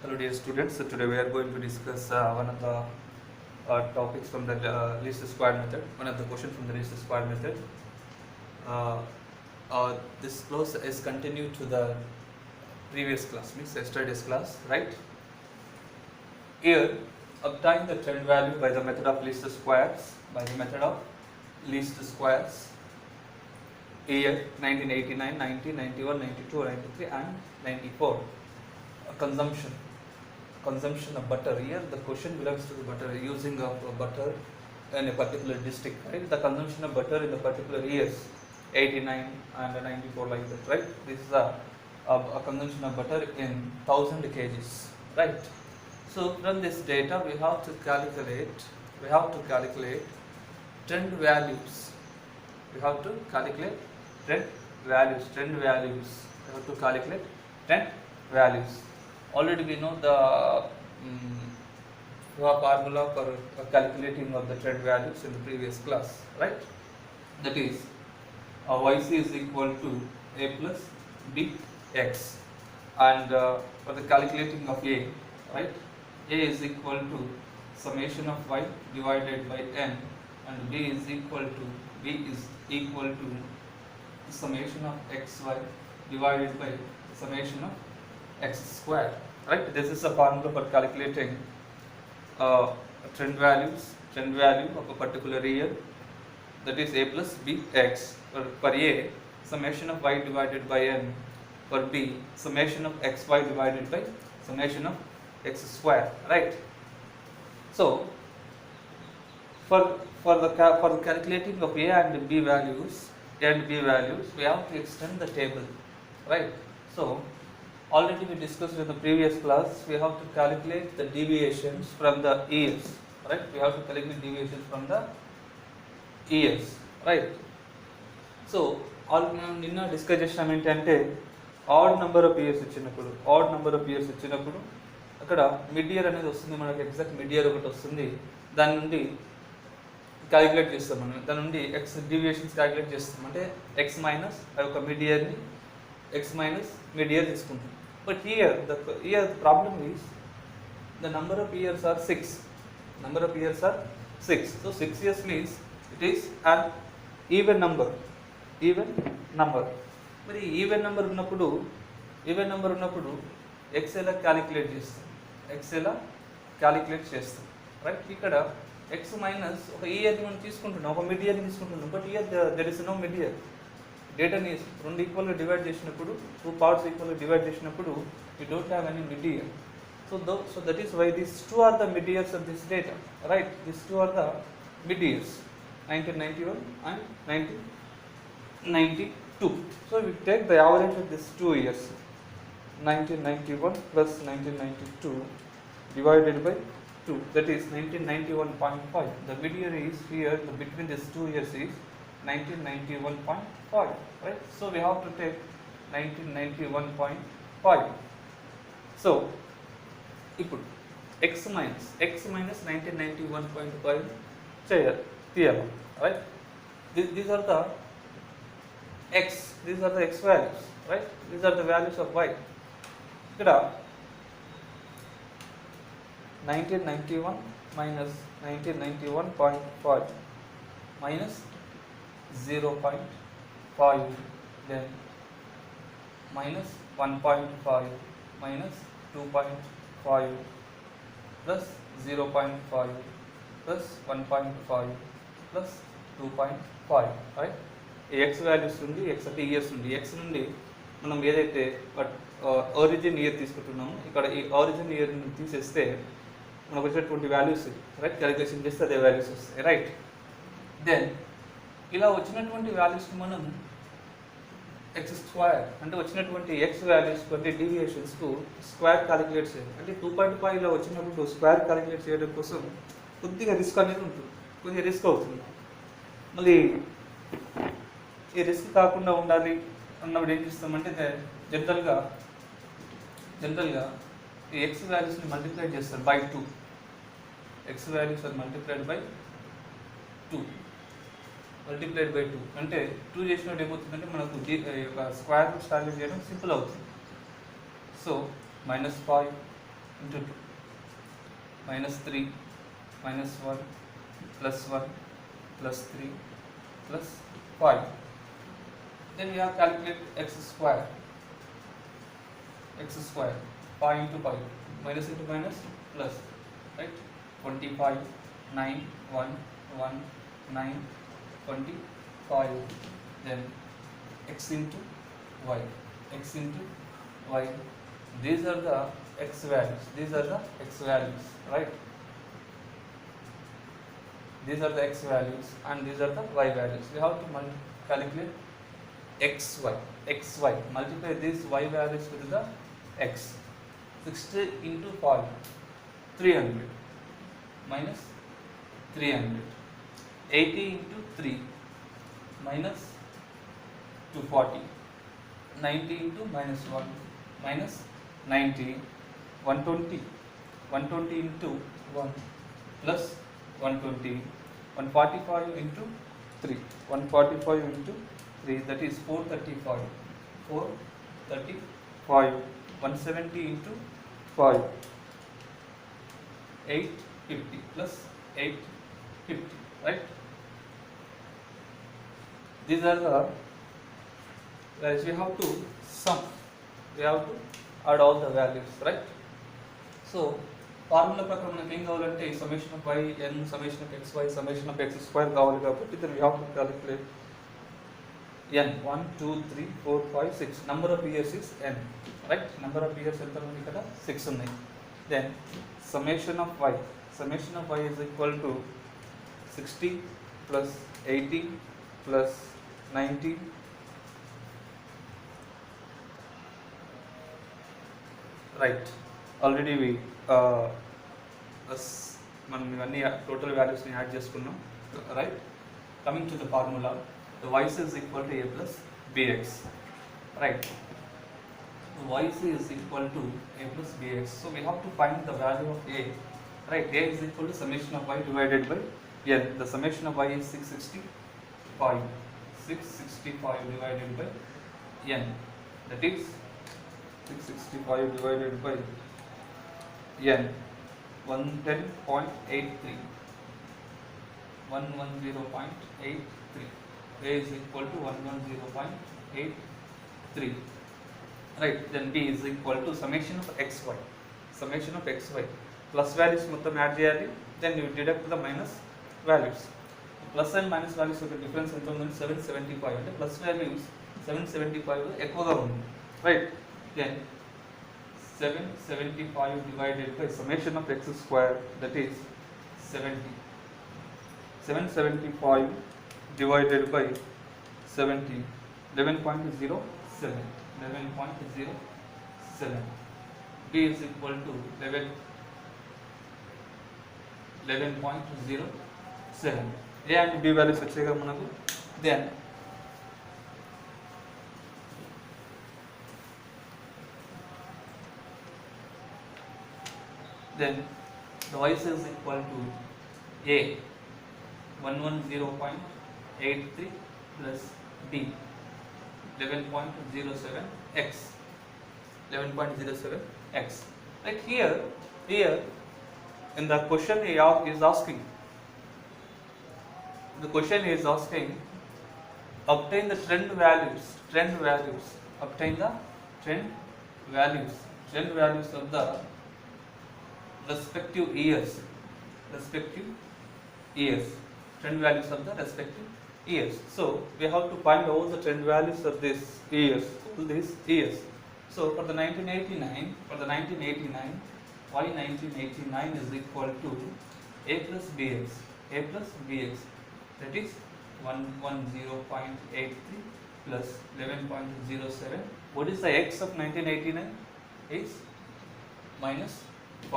Hello dear students, so today we are going to discuss one of the topics from the least square method, one of the questions from the least square method. Uh, this class is continued to the previous class, means yesterday's class, right? Here, obtain the trend value by the method of least squares, Year 1989, 90, 91, 92, 93 and 94. Consumption of butter. Here the question belongs to the butter, using of butter in a particular district, right? The consumption of butter in the particular years, 89 and 94, like that, right? This is a consumption of butter in 1000 kgs, right? So from this data we have to calculate trend values. We have to calculate trend values. We have to calculate trend values. Already we know the formula for calculating of the trend values in the previous class, right? That is yc is equal to a plus bx, and for the calculating of a, right, a is equal to summation of y divided by n, and b is equal to summation of xy divided by summation of x square, right? This is a formula for calculating trend value of a particular year, that is a plus bx. For a, summation of y divided by n; for b, summation of xy divided by summation of x square, right? So for the calculating of a and b values, we have to extend the table, right? So already we discussed in the previous class, we have to calculate the deviations from the years, right? We have to calculate deviations from the years, right? So నిన్న discuss చేసినాం ఏంటంటే odd number of years ఇచ్చినప్పుడు అక్కడ mid year అనేది వస్తుంది, మనకి exact mid year ఒకటి వస్తుంది. దాని నుండి క్యాలిక్యులేట్ చేస్తాం, మనం దాని నుండి ఎక్స్ డీవియేషన్స్ క్యాలిక్యులేట్ చేస్తాం. అంటే ఎక్స్ మైనస్ ఒక మిడ్ ఇయర్ని ఎక్స్ మైనస్ మిడ్ ఇయర్ తీసుకుంటాం. But here the problem is the number of years are 6. So 6 years means it is an even number. మరి ఈవెన్ నెంబర్ ఉన్నప్పుడు ఎక్స్ ఎలా calculate చేస్తాం, right? ఇక్కడ ఎక్స్ మైనస్ ఒక ఇయర్ని మనం తీసుకుంటున్నాం, ఒక మిడ్ ఇయర్ని తీసుకుంటున్నాం. But year there is no mid year. డేటాని రెండు ఈక్వల్గా డివైడ్ చేసినప్పుడు, టూ పార్ట్స్ ఈక్వల్గా డివైడ్ చేసినప్పుడు, you don't have any mid year. So that is why these two are the mid years of this data, right? These two are the mid years, 1991 and 1992. So we take the average of these 2 years, 1991 plus 1992 divided by 2, that is 1991.5. The mid year is here, between these 2 years is 1991.5, right? So we have to take 1991.5. So ఇప్పుడు x minus 1991.5 తీయాలి, right? These are the x values, right? These are the values of y. ఇక్కడ 1991 minus 1991.5 minus 0.5, then minus 1.5 minus 2.5 plus 0.5 plus 1.5 plus 2.5, right? ఈ X values నుండి, X అంటే years నుండి, X నుండి మనం ఏదైతే ఒరిజిన్ ఇయర్ తీసుకుంటున్నామో, ఇక్కడ ఈ ఒరిజిన్ ఇయర్ తీసేస్తే మనకు వచ్చేటువంటి వాల్యూస్, రైట్, క్యాలిక్యులేషన్ చేస్తే అదే వాల్యూస్ వస్తాయి, రైట్? దెన్ ఇలా వచ్చినటువంటి వాల్యూస్ని మనం ఎక్స్ స్క్వేర్, అంటే వచ్చినటువంటి ఎక్స్ వాల్యూస్ కొన్ని డీవియేషన్స్కు స్క్వేర్ క్యాలిక్యులేట్ చేయాలి. అంటే 2.5 ఇలా వచ్చినప్పుడు స్క్వేర్ క్యాలిక్యులేట్ చేయడం కోసం కొద్దిగా రిస్క్ అనేది ఉంటుంది, కొద్దిగా రిస్క్ అవుతుంది. మళ్ళీ ఈ రిస్క్ కాకుండా ఉండాలి అన్నప్పుడు ఏం చేస్తామంటే జనరల్గా ఈ ఎక్స్ వాల్యూస్ని మల్టిప్లై చేస్తారు by 2. X values are multiplied by 2. అంటే 2 చేసినప్పుడు ఏమవుతుందంటే మనకు యొక్క స్క్వేర్ రూట్ క్యాలిక్యులేట్ చేయడం సింపుల్ అవుతుంది. So -5 into 2, minus 3, minus 1, plus 1, plus 3, plus 5. Then we have calculate x square. X square, pi into pi, minus into minus, plus, right? 25, 9, 1, 1, 9, 25. Then x into y, x into y. These are the x values. These are the x values, right? These are the x values and these are the y values. We have to calculate xy, multiply these y values with the x. 60 into 5, 300, minus 300. 80 into 3, minus 240. 90 into minus 1, minus 90. 120, 120 into 1, plus 120. 145 into 3, 145 into 3, that is 435. 435. 170 into 5, 850, plus 850, right? These are the values. We have to sum, we have to add all the values, right? So formula ప్రకారం మనకి ఏం కావాలంటే summation of y n, summation of xy, summation of x square కావాలి కాబట్టి then we have to calculate n. 1 2 3 4 5 6 number of years is n, right? Number of years ఎంత ఉంది ఇక్కడ 6 ఉన్నాయి. Then summation of y is equal to 60 plus 80 plus 90 right. Already we మనం ఇవన్నీ total వాల్యూస్ని add చేసుకున్నాం, right? Coming to the formula, the yc is equal to a plus bx, right? yc is equal to a plus bx. So we have to find the value of a, right? A is equal to summation of y divided by n. The summation of y is 665. 665 divided by n, that is 665 divided by n, 110.83, 110.83. A is equal to 110.83, right? Then b is equal to summation of xy, summation of xy, plus values మొత్తం add చేయాలి, then you deduct the minus values. Plus and minus values యొక్క difference ఎంత ఉందంటే 775, అంటే plus values 775 ఎక్కువగా ఉంది, right? Then 775 divided by summation of x square, that is 70. 775 divided by 70, 11.07. 11.07. B is equal to 11.07. A and B values వచ్చాయి కదా మనకు. Then the yc is equal to a 110.83 plus b 11.07x, 11.07x. Like here in the question he is asking, the question is asking, obtain the trend values, obtain the trend values of the respective years, trend values of the respective years. So we have to find all the trend values of these years, all these years. So for the 1989, y 1989 is equal to a plus bx, that is 110.83 plus 11.07. What is the x of 1989? Is minus 5.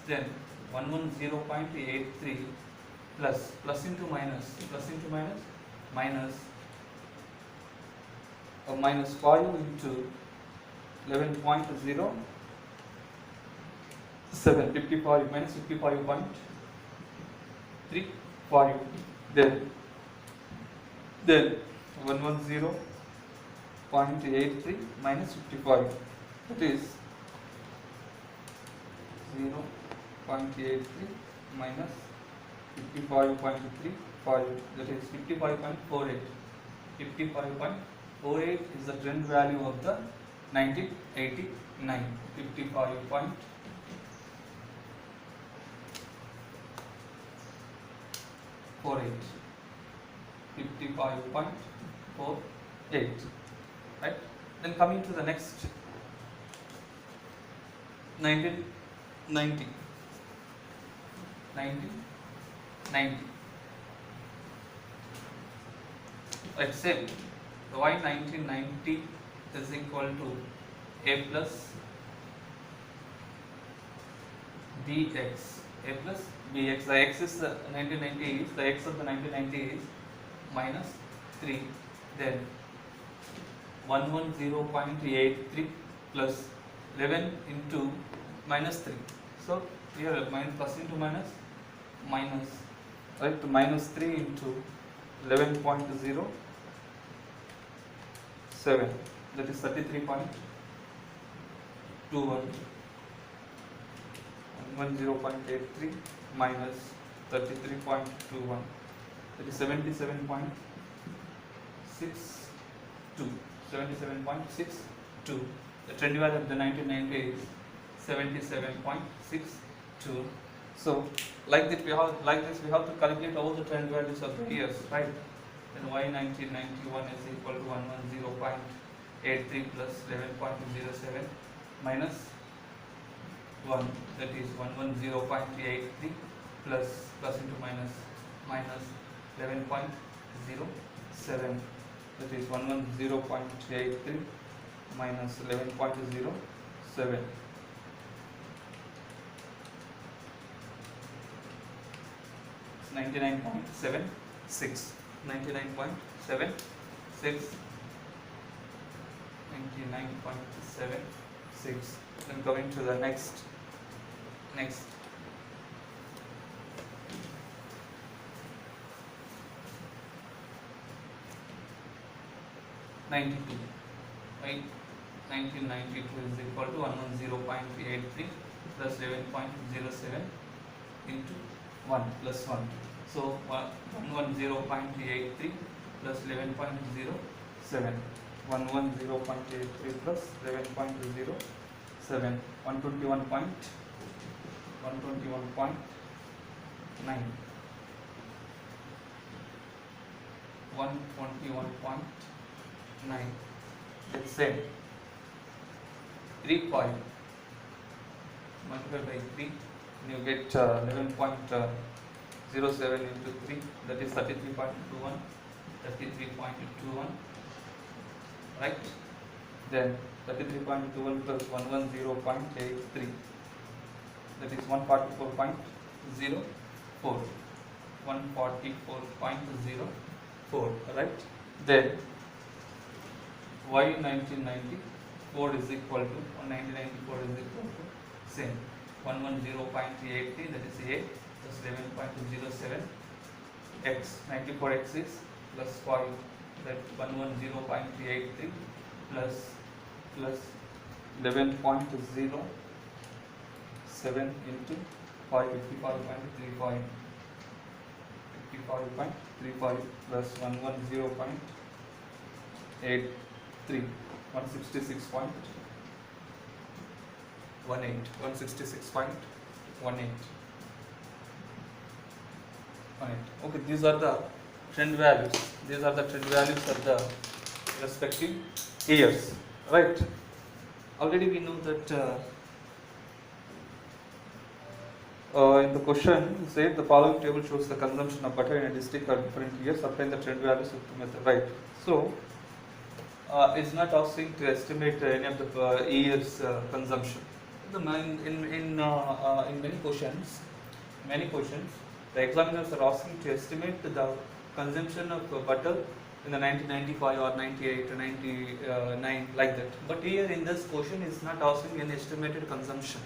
Then 110.83 plus into minus minus 5 into 11.07, 55 minus 55.35. Then 110.83 minus 55, that is 110.83 minus 55.35, that is 55.48. 55.48 is the trend value of the 1989. 55.48. Right? Then coming to the next, 1990. Let's say y 1990 is equal to a plus bx. A plus bx. The x is the 1990 is the x of the 1990 is minus 3. Then 110.83 plus 11 into minus 3. So here minus plus into minus, right? Minus 3 into 11.07, that is 33.21. 110.83 minus 33.21, that is 77.62. 77.62. The trend value of the 1990 is 77.62. So like this we have to calculate all the trend values of the years, right? Then y 1991 is equal to 110.83 plus 11.07 minus 1, that is 110.83 plus into minus 11.07, that is 110.83 minus 11.07. It's 99.76. 99.76. Then going to the next. 92, right? 1992 is equal to 110.83 plus 11.07 into 1 plus 1. So 110.83 plus 11.07. 110.83 plus 11.07. 121.9. 121.9. Let's say 3 pi multiplied by 3, you get 11.07 into 3, that is 33.21. 33.21, right? Then 33.21 plus 110.83, that is 144.04. 144.04, right? Then y 1994 is equal to 1994 is equal to same 110.83, that is a plus 11.07 x. 94x is plus 5, that 110.83 plus 11.07 into 5, 55.35. 55.35 plus 110.83, 166.18. 166.18. Okay, these are the trend values. These are the trend values of the respective years, right? Already we know that in the question said the following table shows the consumption of butter in a district at different years. Applying the trend values of the method, right? So it's not asking to estimate any of the years consumption. In many questions, the examiners are asking to estimate the consumption of butter in the 1995 or 98 or 99, like that. But here in this question is not asking an estimated consumption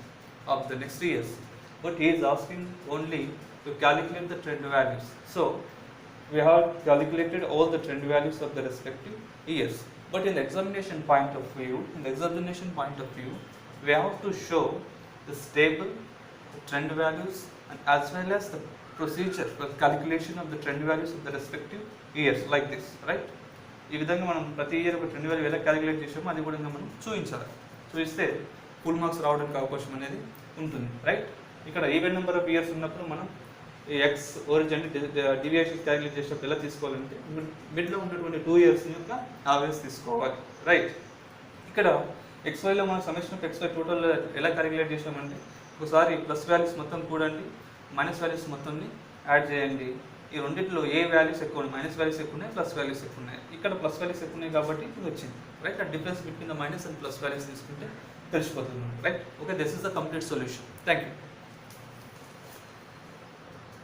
of the next years, but he is asking only to calculate the trend values. So we have calculated all the trend values of the respective years. But in the examination point of view, we have to show the stable the trend values and as well as the procedure for calculation of the trend values of the respective years like this, right? ఈ విధంగా మనం ప్రతి year ఒక trend value ఎలా calculate చేసామో అది కూడా మనం చూపించాలి. చూపిస్తే ఫుల్ మార్క్స్ రావడానికి అవకాశం అనేది ఉంటుంది, రైట్? ఇక్కడ ఈవెన్ నెంబర్ ఆఫ్ ఇయర్స్ ఉన్నప్పుడు మనం ఈ ఎక్స్ ఒరిజిన్ డివియేషన్ క్యాలిక్యులేట్ చేసేటప్పుడు ఎలా తీసుకోవాలంటే మిడ్లో ఉన్నటువంటి 2 years యొక్క యావరేజ్ తీసుకోవాలి, రైట్? ఇక్కడ XYలో మనం సమ్మేషన్ ఆఫ్ XY టోటల్ ఎలా క్యాలిక్యులేట్ చేసామంటే ఒకసారి ప్లస్ వాల్యూస్ మొత్తం కూడండి, మైనస్ వాల్యూస్ మొత్తంని యాడ్ చేయండి. ఈ రెండింటిలో ఏ వాల్యూస్ ఎక్కువ ఉన్నాయి, మైనస్ వాల్యూస్ ఎక్కువ ఉన్నాయి, ప్లస్ వాల్యూస్ ఎక్కువ ఉన్నాయి. ఇక్కడ ప్లస్ వాల్యూస్ ఎక్కువ ఉన్నాయి కాబట్టి ఇది వచ్చింది, రైట్? ఆ difference between the minus and plus values తీసుకుంటే తెలిసిపోతుంది, right? Okay, this is the complete solution. Thank you.